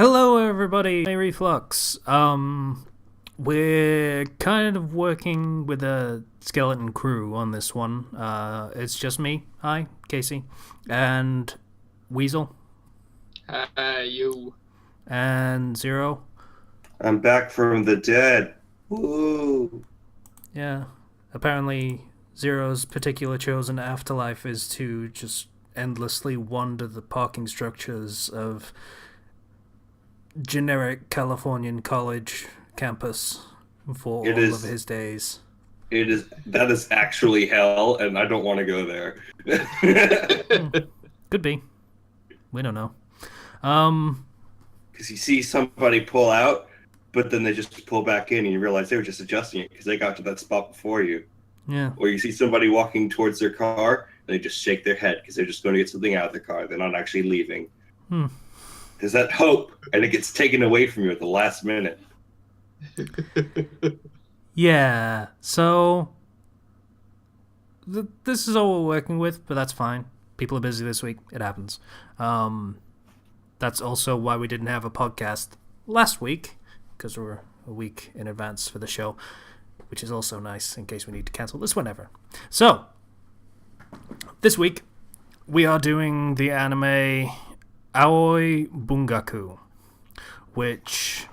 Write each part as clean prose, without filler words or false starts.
Hello, everybody. Hey, Reflux. We're kind of working with a skeleton crew on this one. It's just me. Hi, Casey, and Weasel, You. and Zero. I'm back from the dead. Woo! Yeah. Apparently, Zero's particular chosen afterlife is to just endlessly wander the parking structures of generic Californian college campus for It all of is. his days. It is. That is actually hell, and I don't want to go there. Could be. We don't know. Because you see somebody pull out, but then they just pull back in, and you realize they were just adjusting it because they got to that spot before you. Yeah. Or you see somebody walking towards their car, and they just shake their head because they're just going to get something out of the car. They're not actually leaving. There's that hope, and it gets taken away from you at the last minute. Yeah. So this is all we're working with, but that's fine. People are busy this week. It happens. That's also why we didn't have a podcast last week, because we're a week in advance for the show, which is also nice in case we need to cancel this whenever. So this week we are doing the anime Aoi Bungaku, which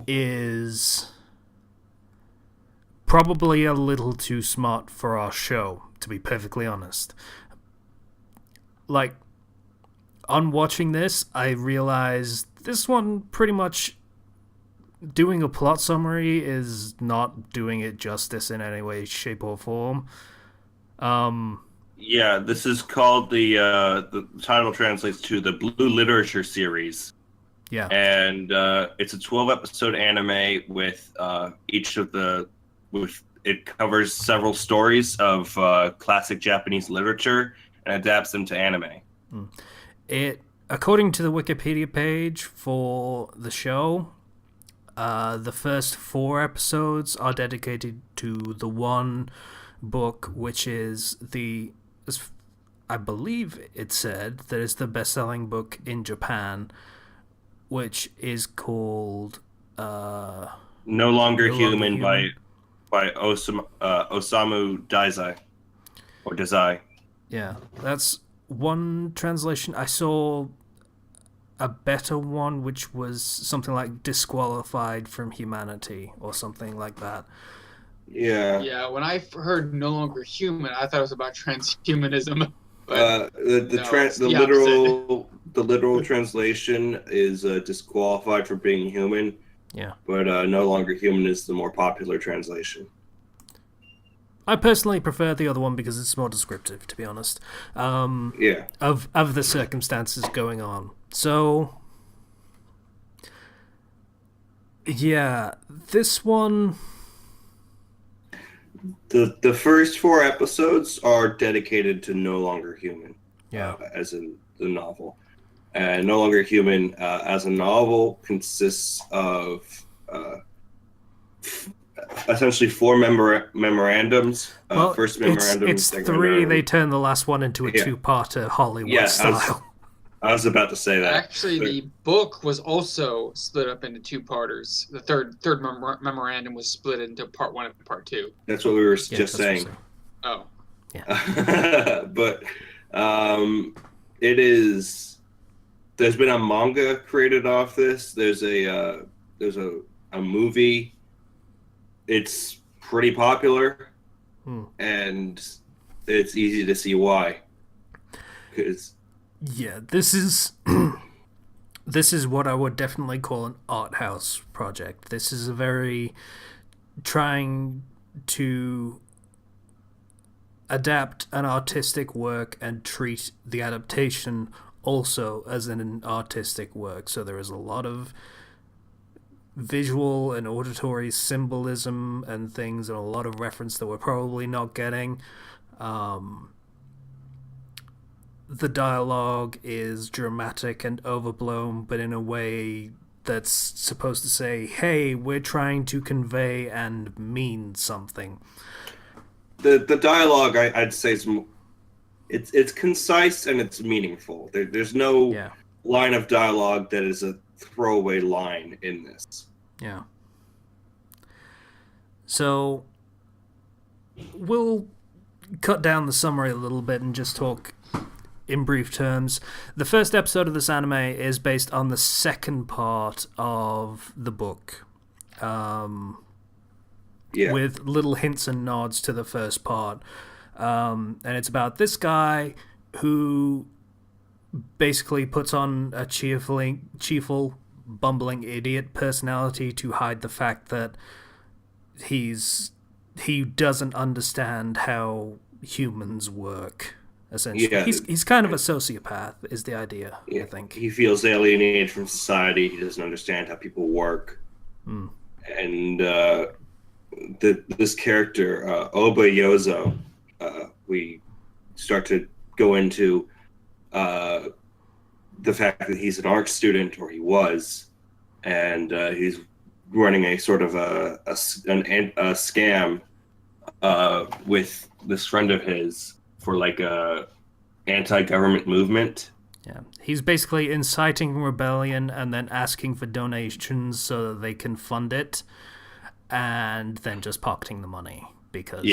is probably a little too smart for our show, to be perfectly honest. Like, on watching this, I realized this one pretty much doing a plot summary is not doing it justice in any way, shape, or form. Yeah, this is called the title translates to the Blue Literature series. Yeah. And it's a 12-episode anime with it covers several stories of classic Japanese literature and adapts them to anime. It, according to the Wikipedia page for the show, the first 4 episodes are dedicated to the one book, which is I believe it said that it's the best-selling book in Japan, which is called No Longer Human by Osamu Dazai or Dazai. Yeah, that's one translation. I saw a better one, which was something like disqualified from humanity or something like that. Yeah. Yeah, when I heard "no longer human," I thought it was about transhumanism. But The literal translation is disqualified for being human. Yeah. But No Longer Human is the more popular translation. I personally prefer the other one because it's more descriptive, to be honest. Yeah. Of the circumstances going on. So, yeah, this one. The first 4 episodes are dedicated to No Longer Human. Yeah. As in the novel. And No Longer Human as a novel consists of essentially 4 memorandums. Well, first memorandum. It's 3. They turn the last one into a 2-parter Hollywood style. I was about to say that. Actually, the book was also split up into 2-parters. The third memorandum was split into part 1 and part 2. That's what we were just saying. Oh. Yeah. But it is. There's been a manga created off this. There's a movie. It's pretty popular, and it's easy to see why. Because yeah, this is what I would definitely call an art house project. This is a very trying to adapt an artistic work and treat the adaptation also as an artistic work. So there is a lot of visual and auditory symbolism and things, and a lot of reference that we're probably not getting. The dialogue is dramatic and overblown, but in a way that's supposed to say, hey, we're trying to convey and mean something. The dialogue, I'd say, it's concise and it's meaningful. There's no line of dialogue that is throwaway line in this. Yeah. So we'll cut down the summary a little bit and just talk in brief terms. The first episode of this anime is based on the second part of the book, with little hints and nods to the first part. And it's about this guy who basically puts on a cheerful, bumbling idiot personality to hide the fact that he doesn't understand how humans work. Essentially, he's kind of a sociopath, is the idea. I think he feels alienated from society. He doesn't understand how people work, and this character Oba Yozo, we start to go into the fact that he's an art student, or he was, and he's running a sort of a scam with this friend of his for like a anti-government movement. Yeah, he's basically inciting rebellion and then asking for donations so that they can fund it, and then just pocketing the money because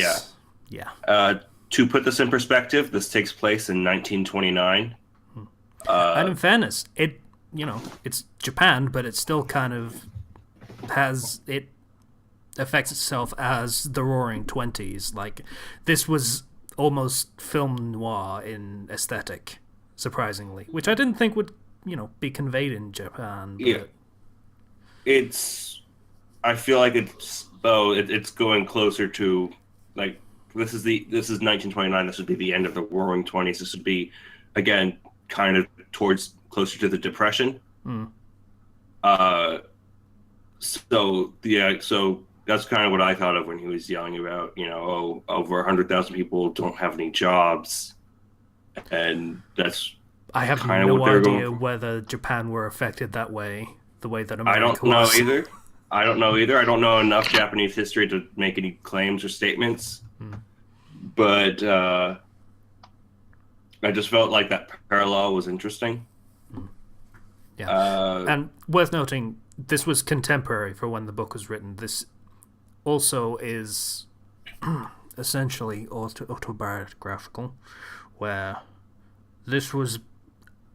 to put this in perspective, this takes place in 1929. And in fairness, it's Japan, but it still kind of affects itself as the Roaring Twenties. Like, this was almost film noir in aesthetic, surprisingly, which I didn't think would, be conveyed in Japan. But... I feel like it's going closer to, like, this is 1929. This would be the end of the Roaring Twenties. This would be, again, kind of towards closer to the Depression. So that's kind of what I thought of when he was yelling about, over 100,000 people don't have any jobs, and that's I have kind no of what they're idea going for. Whether Japan were affected that way, the way that I America don't know was. either. I don't know enough Japanese history to make any claims or statements, but I just felt like that parallel was interesting. Yeah, and worth noting, this was contemporary for when the book was written. This also is essentially autobiographical, where this was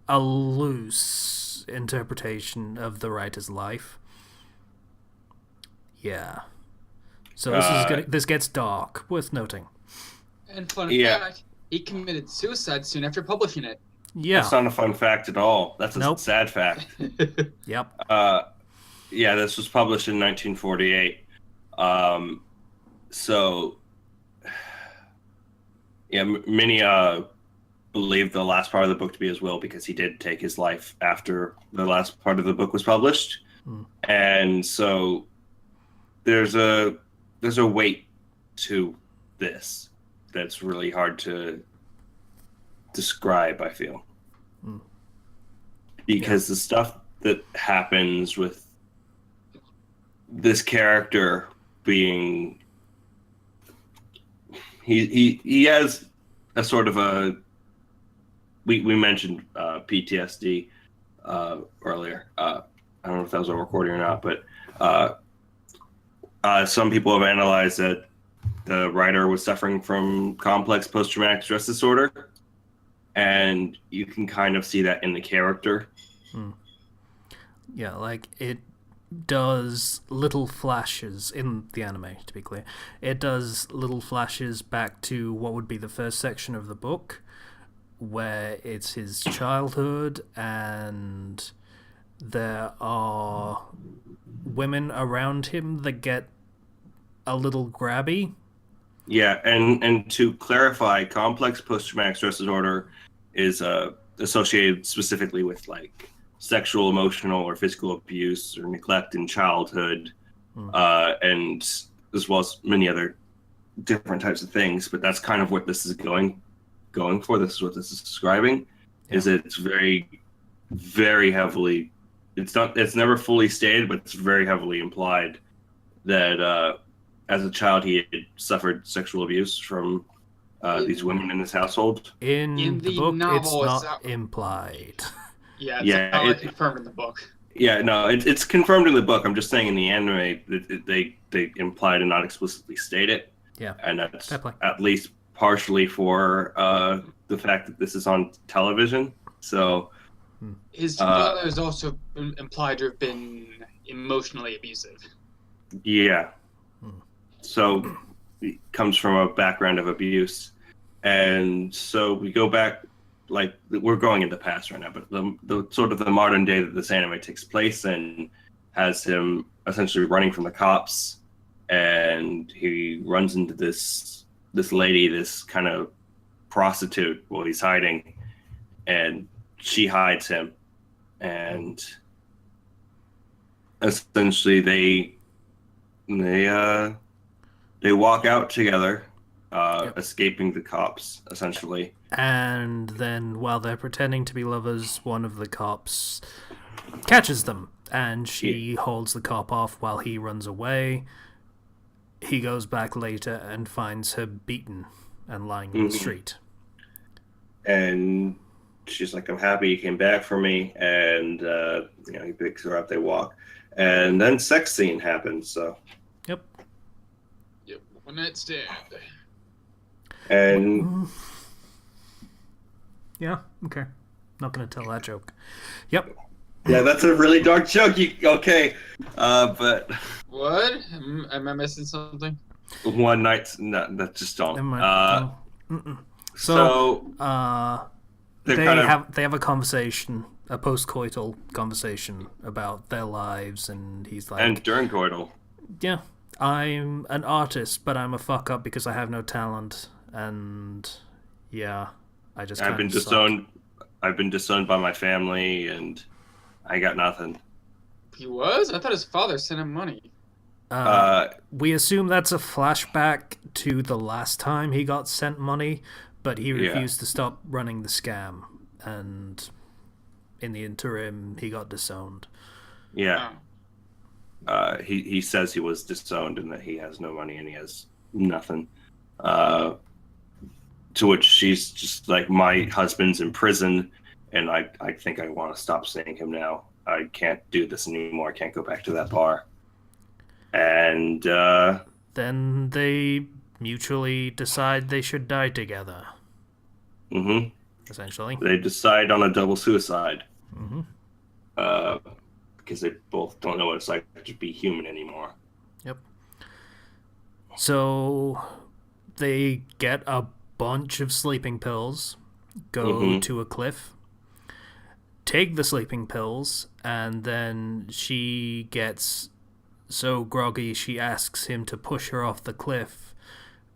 a loose interpretation of the writer's life. Yeah. So this gets dark, worth noting. And fun fact, he committed suicide soon after publishing it. Yeah. That's not a fun fact at all. That's a sad fact. Yep. This was published in 1948. Many believe the last part of the book to be his will, because he did take his life after the last part of the book was published. And so there's a weight to this that's really hard to describe, I feel. Because the stuff that happens with this character being he has a sort of a we mentioned PTSD earlier. I don't know if that was a recording or not, but some people have analyzed that the writer was suffering from complex post-traumatic stress disorder, and you can kind of see that in the character. Yeah, like, it does little flashes in the anime, to be clear. It does little flashes back to what would be the first section of the book, where it's his childhood, and there are women around him that get a little grabby. Yeah, and to clarify, complex post-traumatic stress disorder is associated specifically with, like, sexual, emotional, or physical abuse or neglect in childhood, and as well as many other different types of things. But that's kind of what this is going for. This is what this is describing. Yeah. Is it's very, very heavily. It's never fully stated, but it's very heavily implied that as a child he had suffered sexual abuse from these women in his household. In the book, novel, it's not implied. Yeah, it's not confirmed in the book. Yeah, no, it's confirmed in the book. I'm just saying in the anime, they imply to not explicitly state it, Yeah, and that's fair play. at least partially for the fact that this is on television. So, His father is also implied to have been emotionally abusive. yeah, so it comes from a background of abuse, and so we go back. Like we're going in the past right now, but the sort of the modern day that this anime takes place in has him essentially running from the cops, and he runs into this lady, this kind of prostitute, while he's hiding, and she hides him, and essentially they they walk out together, escaping the cops, essentially. And then, while they're pretending to be lovers, one of the cops catches them, and she holds the cop off while he runs away. He goes back later and finds her beaten and lying in the street. And she's like, "I'm happy you came back for me." And he picks her up. They walk, and then sex scene happens. So Yep. One night stand. And yeah, okay. Not gonna tell that joke. Yep. Yeah, that's a really dark joke. Okay, but what? Am I missing something? one night, no, that just don't. Never mind. So they have a conversation, a post-coital conversation about their lives, and he's like, and during coital, yeah, I'm an artist, but I'm a fuck up because I have no talent, and yeah, I just I've been disowned. I've been disowned by my family, and I got nothing. He was? I thought his father sent him money. We assume that's a flashback to the last time he got sent money, but he refused to stop running the scam, and in the interim, he got disowned. Yeah. He says he was disowned and that he has no money and he has nothing. To which she's just like, my husband's in prison, and I think I want to stop seeing him now. I can't do this anymore. I can't go back to that bar. And then they mutually decide they should die together. Mm-hmm. Essentially. They decide on a double suicide. Mm-hmm. Because they both don't know what it's like to be human anymore. Yep. So they get a bunch of sleeping pills, go to a cliff, take the sleeping pills, and then she gets so groggy she asks him to push her off the cliff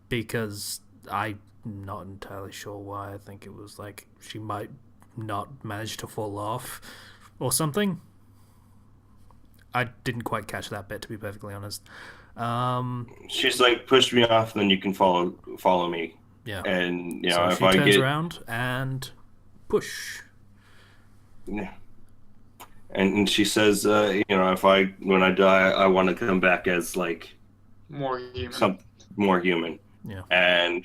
because I'm not entirely sure why. I think it was like she might not manage to fall off or something. I didn't quite catch that bit, to be perfectly honest. She's like, push me off, then you can follow me. Yeah. And so if she I turns get around and push. Yeah. And she says, when I die, I want to come back as like more human. More human. Yeah. And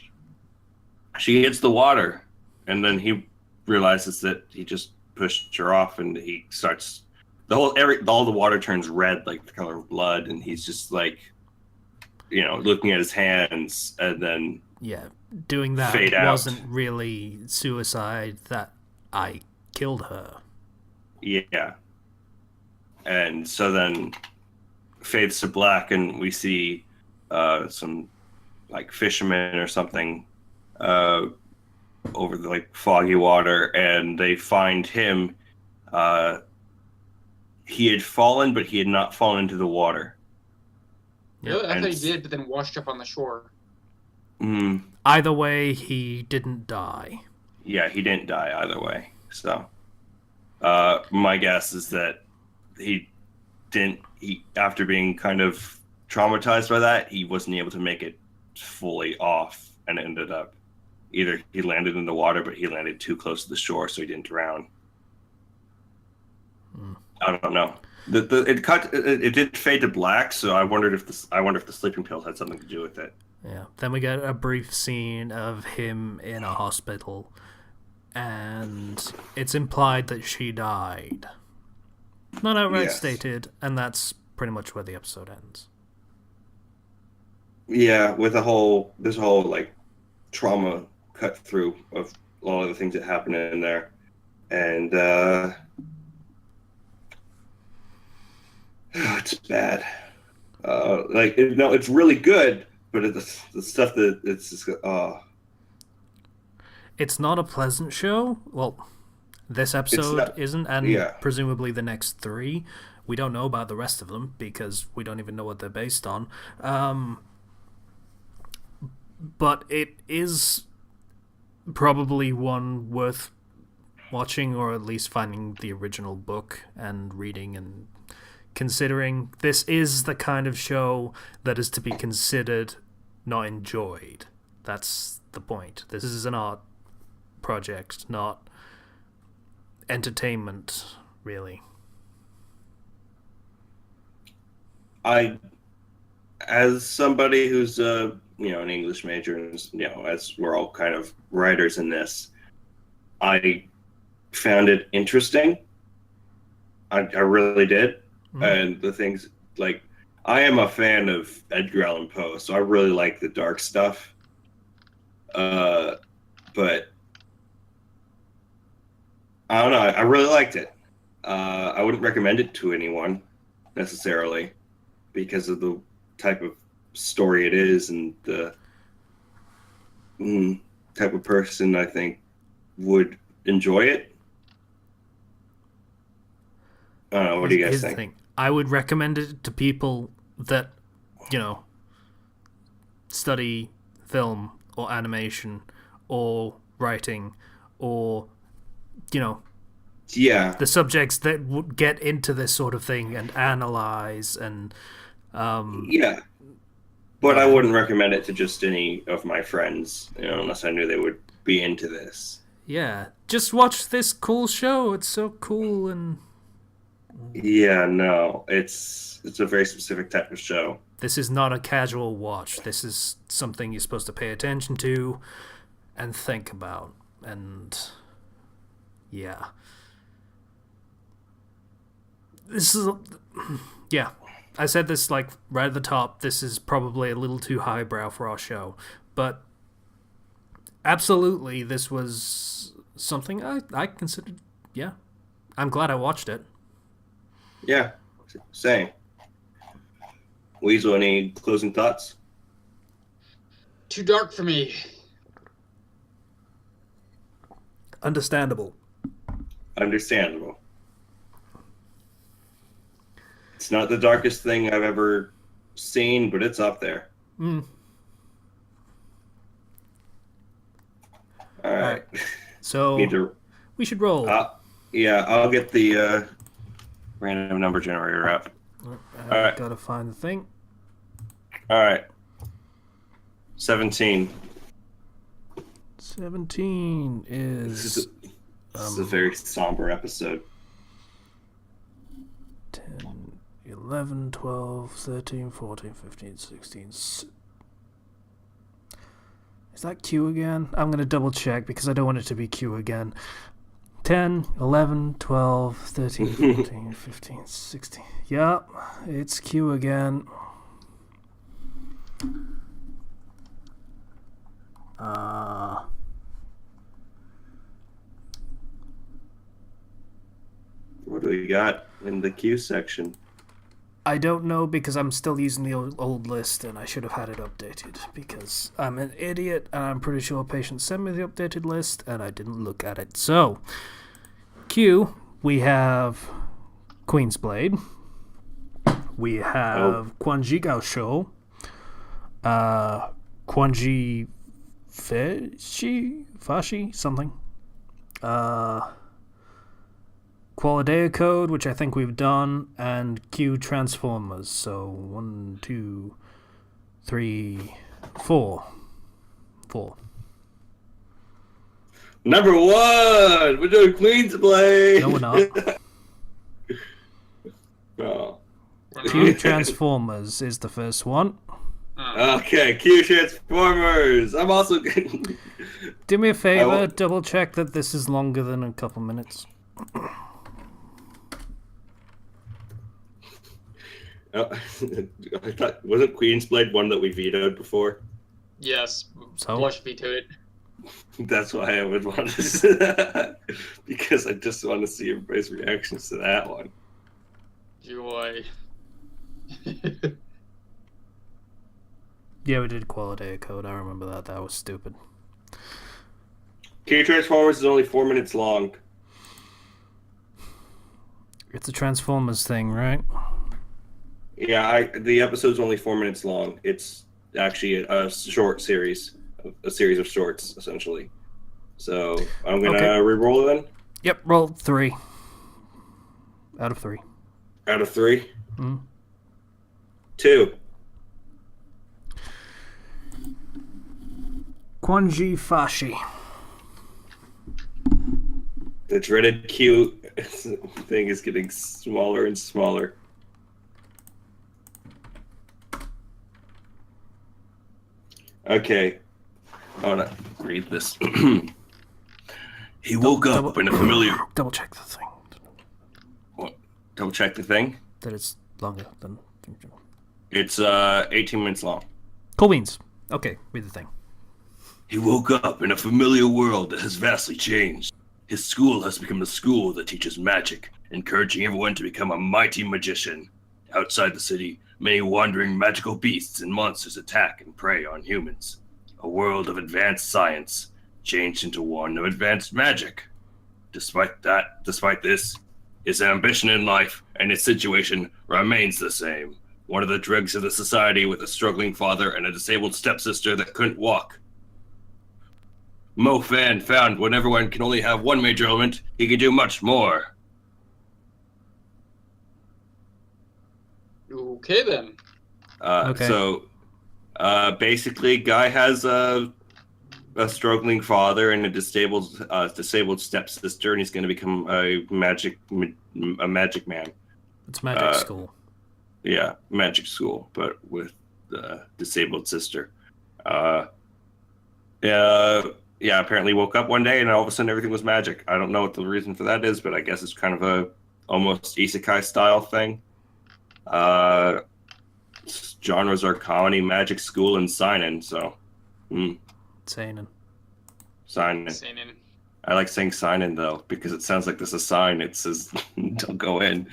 she hits the water, and then he realizes that he just pushed her off, and he starts all the water turns red, like the color of blood, and he's just like, looking at his hands, and then doing that fade out. Wasn't really suicide. That I killed her. Yeah. And so then fades to black, and we see some like fishermen or something over the like foggy water, and they find him. He had fallen, but he had not fallen into the water. Really? I thought he did, but then washed up on the shore. Either way, he didn't die. Yeah, he didn't die either way. So my guess is that he after being kind of traumatized by that, he wasn't able to make it fully off, and ended up either he landed in the water, but he landed too close to the shore, so he didn't drown. I don't know. It did fade to black, so I wonder if the sleeping pills had something to do with it. Yeah. Then we get a brief scene of him in a hospital, and it's implied that she died. Not outright Yes. stated, and that's pretty much where the episode ends. Yeah, with there's a whole like trauma cut through of all of the things that happen in there, and it's bad. It's really good, but the stuff that it's just It's not a pleasant show. Well, this episode not- isn't, and yeah. presumably the next 3. We don't know about the rest of them because we don't even know what they're based on. But it is probably one worth watching, or at least finding the original book and reading and considering. This is the kind of show that is to be considered, not enjoyed. That's the point. This is an art project, not entertainment, really. As somebody who's an English major, and as we're all kind of writers in this, I found it interesting. I really did. And the things, like, I am a fan of Edgar Allan Poe, so I really like the dark stuff. But I don't know, I really liked it. I wouldn't recommend it to anyone necessarily because of the type of story it is and the type of person I think would enjoy it. I don't know, what do you guys Here's the think? thing. I would recommend it to people that, study film or animation or writing or, Yeah. the subjects that would get into this sort of thing and analyze and Yeah. But I wouldn't recommend it to just any of my friends, unless I knew they would be into this. yeah, just watch this cool show. It's so cool. And Yeah, no, it's a very specific type of show. this is not a casual watch. This is something you're supposed to pay attention to and think about. And yeah, this is yeah. I said this like right at the top. This is probably a little too highbrow for our show, but absolutely, this was something I considered. Yeah, I'm glad I watched it. Yeah, same. Weasel, any closing thoughts? Too dark for me. Understandable. Understandable. It's not the darkest thing I've ever seen, but it's up there. All right. So we should roll. Yeah, I'll get the random number generator up. I right. gotta find the thing. All right. 17. 17 This is is a very somber episode. 10, 11, 12, 13, 14, 15, 16. Is that Q again? I'm going to double check because I don't want it to be Q again. 10, 11, 12, 13, 14, 15, 16. Yep, it's Q again. What do we got in the Q section? I don't know because I'm still using the old list and I should have had it updated because I'm an idiot and I'm pretty sure Patient sent me the updated list and I didn't look at it. So, Q, we have Queen's Blade. We have Quanji Gao Show. Quanji Fashi? Something. Qualidea Code, which I think we've done, and Q Transformers. So 1, 2, 3, 4. 4. Number 1! We're doing Queen's Blade! No, we're not. Oh. Q Transformers is the first one. Okay, Q Transformers! I'm also... Do me a favor, double check that this is longer than a couple minutes. Oh, I thought wasn't Queen's Blade one that we vetoed before? Yes, So? Blush vetoed it. That's why I would want to say that because I just want to see everybody's reactions to that one. Joy. Yeah, we did Quality Code. I remember that. That was stupid. K-Transformers is only 4 minutes long. It's a Transformers thing, right? Yeah, the episode's only 4 minutes long. It's actually a short series, a series of shorts, essentially. So I'm gonna re-roll it then. Yep, roll 3 out of 3. Out of 3, Mm-hmm. 2. Quanji Fashi. The dreaded Q thing is getting smaller and smaller. Okay, I want to read this. He woke up in a familiar... Double check the thing. What? Double check the thing? That it's longer than... It's 18 minutes long. Cool beans. Okay, read the thing. He woke up in a familiar world that has vastly changed. His school has become a school that teaches magic, encouraging everyone to become a mighty magician. Outside the city, many wandering magical beasts and monsters attack and prey on humans. A world of advanced science changed into one of advanced magic. Despite this, his ambition in life and his situation remains the same. One of the dregs of the society with a struggling father and a disabled stepsister that couldn't walk. Mo Fan found when everyone can only have one major element, he can do much more. Okay then. So, basically, Guy has a struggling father and a disabled stepsister, and he's going to become a magic man. It's magic school. Yeah, magic school, but with the disabled sister. Yeah, apparently woke up one day and all of a sudden everything was magic. I don't know what the reason for that is, but I guess it's kind of a almost isekai style thing. Genres are comedy, magic school, and seinen. So, Seinen. Seinen. I like saying seinen though because it sounds like there's a sign. It says "Don't go in."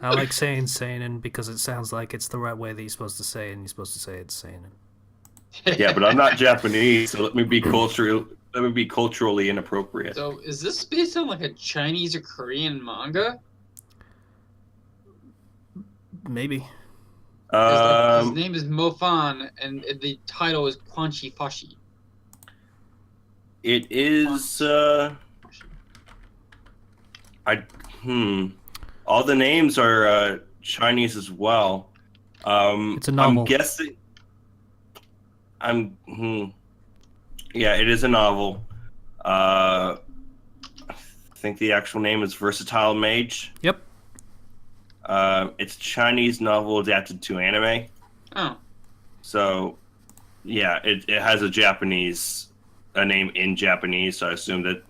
I like saying seinen because it sounds like it's the right way that you're supposed to say it, and you're supposed to say it's seinen. Yeah, but I'm not Japanese, so let me be culturally inappropriate. So, is this based on like a Chinese or Korean manga? Maybe. His name is Mofan, and the title is Quanchi Fashi. It is. All the names are Chinese as well. It's a novel. I'm guessing. Yeah, it is a novel. I think the actual name is Versatile Mage. Yep. It's a Chinese novel adapted to anime. Oh. So, yeah, it has a name in Japanese. So I assume that,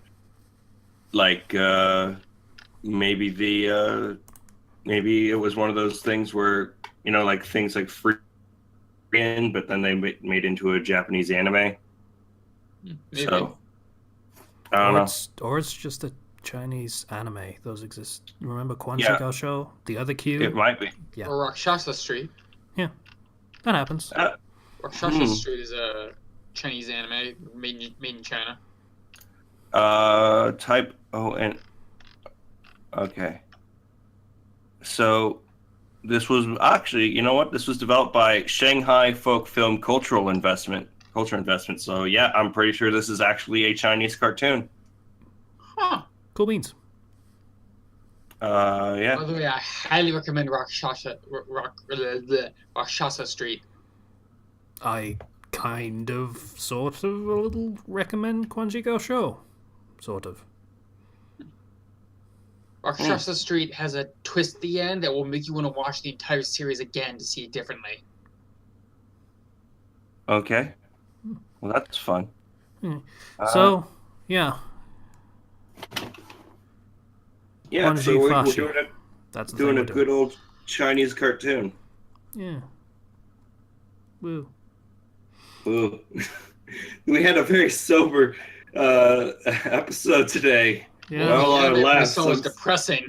like, maybe it was one of those things where like things like free. But then they made into a Japanese anime. Maybe. So I don't know. Or it's just a Chinese anime. Those exist. Remember Quanji Gaosho? The other Q? It might be. Yeah. Or Rakshasa Street. Yeah. That happens. Rakshasa Street is a Chinese anime made in China. Type O and okay. So this was actually, this was developed by Shanghai Folk Film Culture Investment. So yeah, I'm pretty sure this is actually a Chinese cartoon. Huh. Cool beans. Yeah. By the way, I highly recommend Rakshasa Street. I kind of, sort of, a little recommend Quanji Gaosho. Sort of. Rakshasa Street has a twist at the end that will make you want to watch the entire series again to see it differently. Okay. Well, that's fun. So, yeah. Yeah, Quanji so we're Fashi. doing That's a good old Chinese cartoon. Yeah. Woo. Ooh. We had a very sober episode today. Yeah. Not a lot of my laughs. soul was depressing.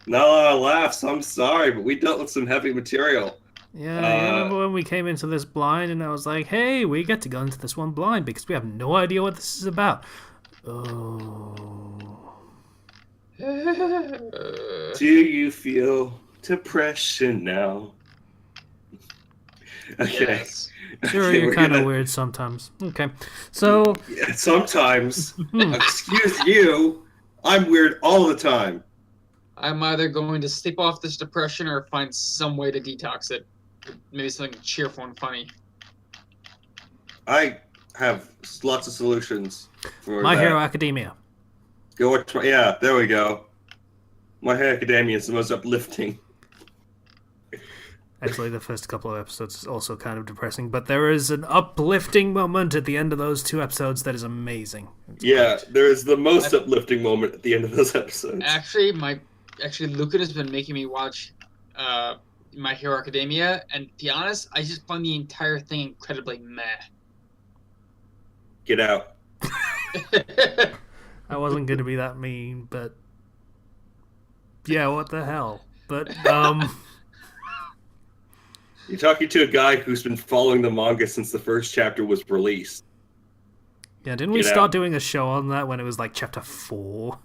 Not a lot of laughs. I'm sorry, but we dealt with some heavy material. Yeah, you remember when we came into this blind and I was like, hey, we get to go into this one blind because we have no idea what this is about. Oh. Do you feel depression now? Okay. Yes. Sure, Okay, you're we're kind of gonna- weird sometimes. Okay, so... Yeah, sometimes. Excuse you. I'm weird all the time. I'm either going to sleep off this depression or find some way to detox it. Maybe something cheerful and funny. I have lots of solutions for My that. Hero Academia. Go watch yeah, there we go. My Hero Academia is the most uplifting. Actually, the first couple of episodes is also kind of depressing, but there is an uplifting moment at the end of those 2 episodes that is amazing. It's Yeah, great. there is the most uplifting moment at the end of those episodes. Actually, Lucan has been making me watch My Hero Academia, and to be honest, I just find the entire thing incredibly meh. Get out. I wasn't going to be that mean, but... Yeah, what the hell? But, You're talking to a guy who's been following the manga since the first chapter was released. Yeah, didn't we Get start out. doing a show on that when it was like chapter 4?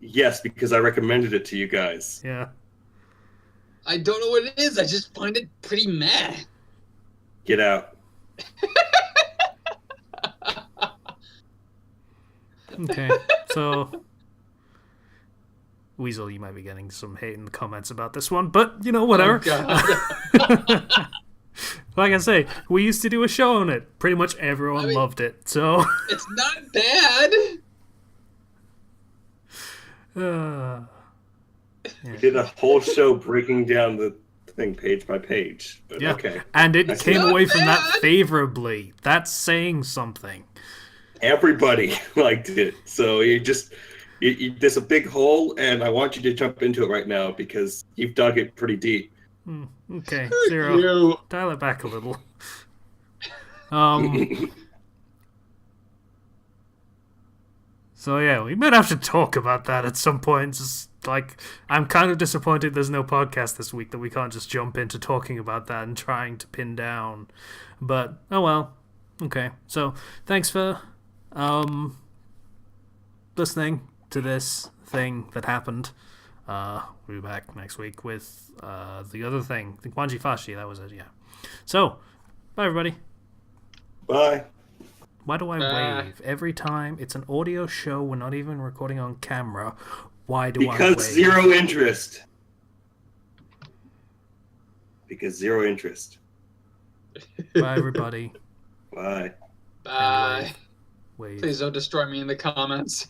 Yes, because I recommended it to you guys. Yeah. I don't know what it is. I just find it pretty meh. Get out. Okay, so... Weasel, you might be getting some hate in the comments about this one, but, you know, whatever. Oh, God. Like I say, we used to do a show on it. Pretty much everyone loved it, so... It's not bad. We did a whole show breaking down the thing page by page. But Yeah, okay. and it That's came not away from that bad. favorably. That's saying something. Everybody liked it. So there's a big hole, and I want you to jump into it right now because you've dug it pretty deep. Okay, Zero. You. Dial it back a little. So yeah, we might have to talk about that at some point. Just like, I'm kind of disappointed there's no podcast this week that we can't just jump into talking about that and trying to pin down. But oh well. Okay, so thanks for listening to this thing that happened. We'll be back next week with the other thing, the Kwanji Fashi. That was it, yeah. So, bye everybody. Bye. Why do I wave every time? It's an audio show. We're not even recording on camera. Why do I wave? Because zero interest. Because zero interest. Bye everybody. Bye. Bye. Wave. Please don't destroy me in the comments.